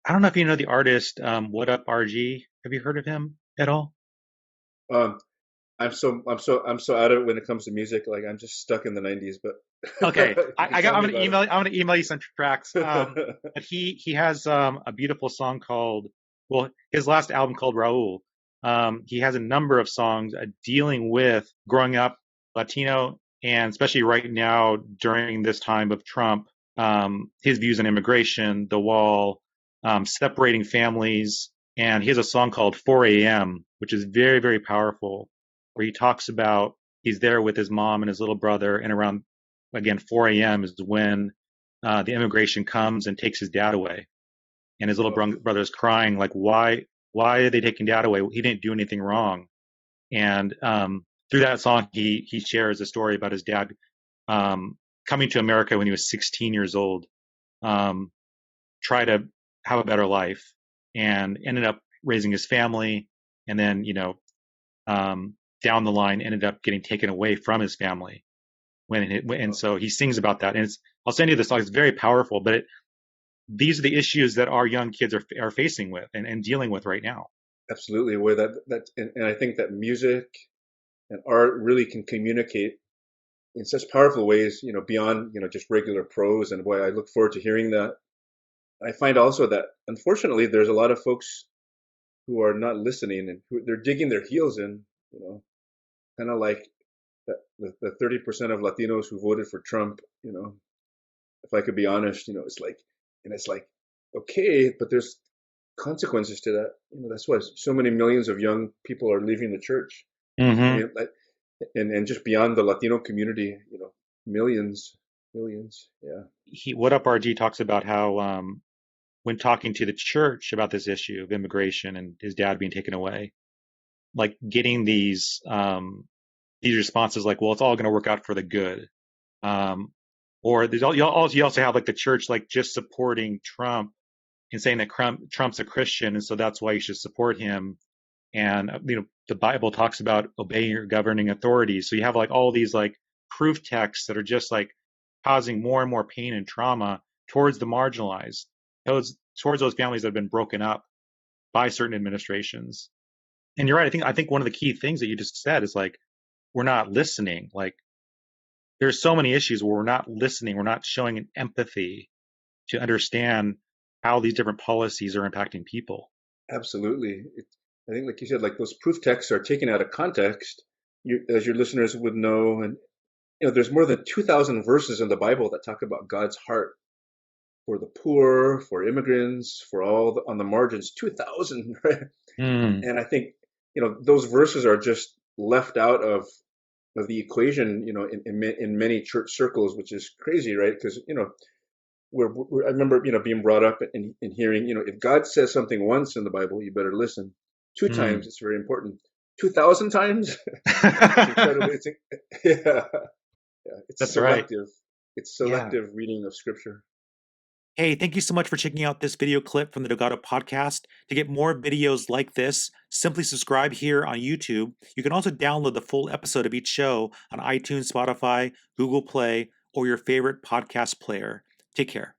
I don't know if you know the artist, What Up RG. Have you heard of him at all? Um, I'm so out of it when it comes to music. Like I'm just stuck in the 90s, but Okay, you can tell I'm me gonna about email you some tracks. it. But he has a beautiful song called, well, his last album called Raul. He has a number of songs dealing with growing up Latino, and especially right now during this time of Trump, his views on immigration, the wall, separating families, and he has a song called 4 a.m., which is very, very powerful, where he talks about he's there with his mom and his little brother, and around again 4 a.m. is when the immigration comes and takes his dad away, and his little Oh, brother is crying like, why are they taking dad away? He didn't do anything wrong. And through that song, he shares a story about his dad um, coming to America when he was 16 years old, um, try to have a better life, and ended up raising his family, and then down the line ended up getting taken away from his family and oh, so he sings about that, and I'll send you the song. It's very powerful, but these are the issues that our young kids are facing with and dealing with right now. absolutely. Where and I think that music and art really can communicate in such powerful ways, beyond, just regular prose. And boy, I look forward to hearing that. I find also that unfortunately there's a lot of folks who are not listening and who they're digging their heels in, you know, kind of like the 30% of Latinos who voted for Trump, if I could be honest, it's like, okay, but there's consequences to that. That's why so many millions of young people are leaving the church. I Hmm. mean, and just beyond the Latino community, millions, millions. Yeah. What Up RG talks about how when talking to the church about this issue of immigration and his dad being taken away, like getting these responses like, well, it's all going to work out for the good. Um, or you also have like the church like just supporting Trump and saying that Trump's a Christian, and so that's why you should support him. And the Bible talks about obeying your governing authorities. So you have like all these like proof texts that are just like causing more and more pain and trauma towards the marginalized, towards those families that have been broken up by certain administrations. And you're right. I think one of the key things that you just said is like we're not listening. Like there's so many issues where we're not listening. We're not showing an empathy to understand how these different policies are impacting people. Absolutely. I think, like you said, like those proof texts are taken out of context, as your listeners would know. And, there's more than 2,000 verses in the Bible that talk about God's heart for the poor, for immigrants, for on the margins, 2,000, right? Mm, And I think, those verses are just left out of the equation, in many church circles, which is crazy, right? Because, I remember, being brought up and hearing, if God says something once in the Bible, you better listen. Two times, mm. it's very important. 2,000 times, it's incredibly. Yeah, yeah. It's That's right. selective. It's Yeah. selective reading of scripture. Hey, thank you so much for checking out this video clip from the Delgado podcast. To get more videos like this, simply subscribe here on YouTube. You can also download the full episode of each show on iTunes, Spotify, Google Play, or your favorite podcast player. Take care.